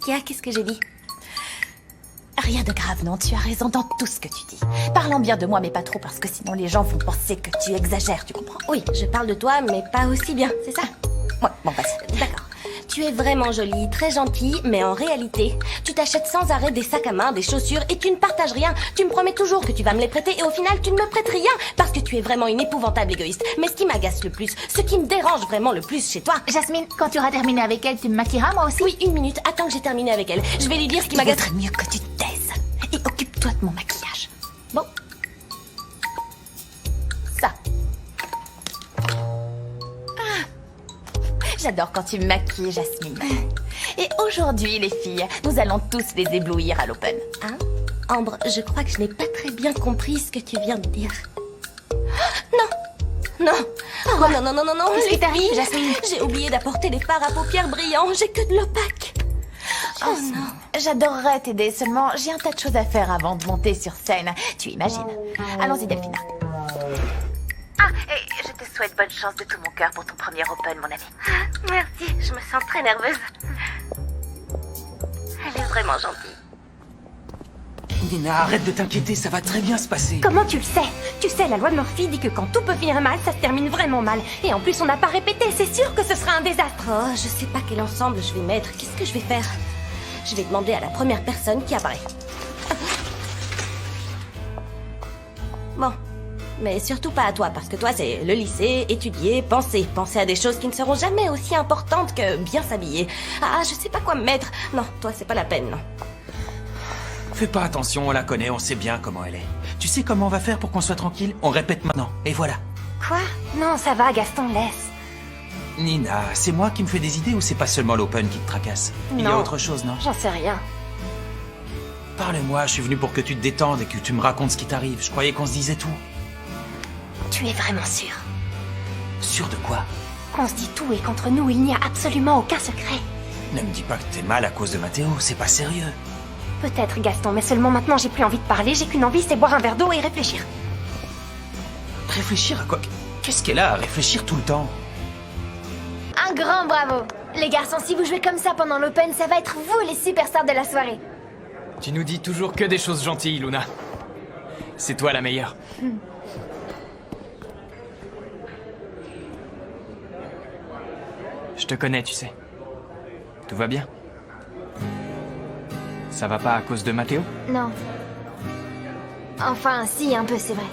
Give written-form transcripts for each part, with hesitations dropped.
qu'il y a? Qu'est-ce que j'ai dit? Rien de grave, non, tu as raison dans tout ce que tu dis. Parlons bien de moi, mais pas trop, parce que sinon les gens vont penser que tu exagères, tu comprends? Oui, je parle de toi, mais pas aussi bien, c'est ça? Ouais, bon, vas-y. D'accord. Tu es vraiment jolie, très gentille, mais en réalité, tu t'achètes sans arrêt des sacs à main, des chaussures, et tu ne partages rien. Tu me promets toujours que tu vas me les prêter, et au final, tu ne me prêtes rien, parce que tu es vraiment une épouvantable égoïste. Mais ce qui m'agace le plus, ce qui me dérange vraiment le plus chez toi... Jasmine, quand tu auras terminé avec elle, tu me maquilleras, moi aussi? Oui, une minute, attends que j'ai terminé avec elle. Je vais lui dire ce qui Il m'agace... vaudrait mieux que tu te taises. Et occupe-toi de mon maquillage. Bon. Ça. J'adore quand tu me maquilles, Jasmine. Et aujourd'hui, les filles, nous allons tous les éblouir à l'open. Hein? Ambre, je crois que je n'ai pas très bien compris ce que tu viens de dire. Non! Non! Oh non, non, non, non, non! Qu'est-ce qui les t'arrive, filles, Jasmine? J'ai oublié d'apporter des fards à paupières brillants, j'ai que de l'opaque! Oh non. J'adorerais t'aider, seulement j'ai un tas de choses à faire avant de monter sur scène. Tu imagines? Allons-y, Delphina. Ah, et je te souhaite bonne chance de tout mon cœur pour ton premier open, mon amie. Merci, je me sens très nerveuse. Elle est vraiment gentille. Nina, arrête de t'inquiéter, ça va très bien se passer. Comment tu le sais? Tu sais, la loi de Murphy dit que quand tout peut finir mal, ça se termine vraiment mal. Et en plus, on n'a pas répété, c'est sûr que ce sera un désastre. Oh, je sais pas quel ensemble je vais mettre. Qu'est-ce que je vais faire? Je vais demander à la première personne qui apparaît. Bon. Mais surtout pas à toi, parce que toi, c'est le lycée, étudier, penser. Penser à des choses qui ne seront jamais aussi importantes que bien s'habiller. Ah, je sais pas quoi me mettre. Non, toi, c'est pas la peine, non. Fais pas attention, on la connaît, on sait bien comment elle est. Tu sais comment on va faire pour qu'on soit tranquille? On répète maintenant, et voilà. Quoi? Non, ça va, Gaston, laisse. Nina, c'est moi qui me fais des idées ou c'est pas seulement l'open qui te tracasse? Il y a Non. autre chose, non? J'en sais rien. Parle-moi, je suis venu pour que tu te détendes et que tu me racontes ce qui t'arrive. Je croyais qu'on se disait tout. Tu es vraiment sûr? Sûr de quoi? On se dit tout et qu'entre nous, il n'y a absolument aucun secret. Ne me dis pas que t'es mal à cause de Mathéo, c'est pas sérieux. Peut-être, Gaston, mais seulement maintenant j'ai plus envie de parler, j'ai qu'une envie, c'est boire un verre d'eau et réfléchir. Réfléchir à quoi? Qu'est-ce qu'elle a à réfléchir tout le temps? Un grand bravo. Les garçons, si vous jouez comme ça pendant l'Open, ça va être vous les superstars de la soirée. Tu nous dis toujours que des choses gentilles, Luna. C'est toi la meilleure. Je te connais, tu sais. Tout va bien? Ça va pas à cause de Mathéo? Non. Enfin, si, un peu, c'est vrai.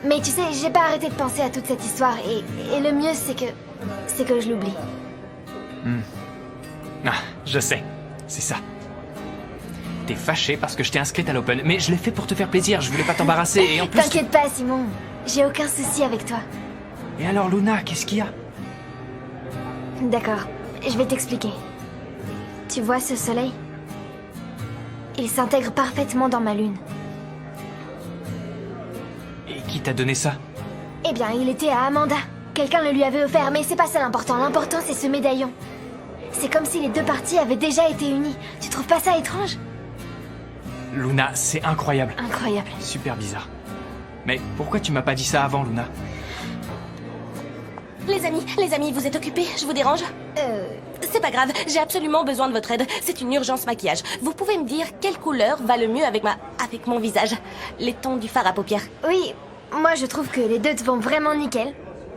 Mais tu sais, j'ai pas arrêté de penser à toute cette histoire et le mieux, c'est que je l'oublie. Ah, je sais. C'est ça. T'es fâché parce que je t'ai inscrite à l'Open, mais je l'ai fait pour te faire plaisir, je voulais pas t'embarrasser et en plus... T'inquiète pas, Simon. J'ai aucun souci avec toi. Et alors Luna, qu'est-ce qu'il y a? D'accord, je vais t'expliquer. Tu vois ce soleil? Il s'intègre parfaitement dans ma lune. Et qui t'a donné ça? Eh bien, il était à Amanda. Quelqu'un le lui avait offert, mais c'est pas ça l'important. L'important, c'est ce médaillon. C'est comme si les deux parties avaient déjà été unies. Tu trouves pas ça étrange? Luna, c'est incroyable. Incroyable. Super bizarre. Mais pourquoi tu m'as pas dit ça avant, Luna? Les amis, vous êtes occupés? Je vous dérange? C'est pas grave, j'ai absolument besoin de votre aide. C'est une urgence maquillage. Vous pouvez me dire quelle couleur va le mieux avec mon visage? Les tons du fard à paupières. Oui, moi je trouve que les deux te vont vraiment nickel.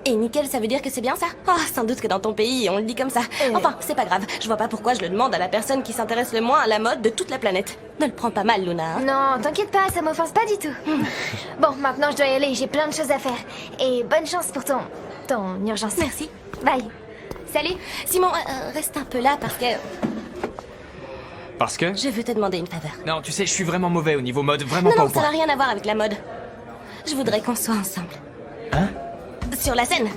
Et nickel, ça veut dire que c'est bien ça? Ah, sans doute que dans ton pays, on le dit comme ça. Enfin, c'est pas grave. Je vois pas pourquoi je le demande à la personne qui s'intéresse le moins à la mode de toute la planète. Ne le prends pas mal, Luna. Hein? Non, t'inquiète pas, ça m'offense pas du tout. Bon, maintenant je dois y aller, j'ai plein de choses à faire. Et bonne chance pour ton urgence. Merci. Bye. Salut. Simon, reste un peu là parce que Parce que... je veux te demander une faveur. Non, tu sais, je suis vraiment mauvais au niveau mode, vraiment Non, pas non, au ça n'a point. rien à voir avec la mode. Je voudrais qu'on soit ensemble. Hein? Sur la scène.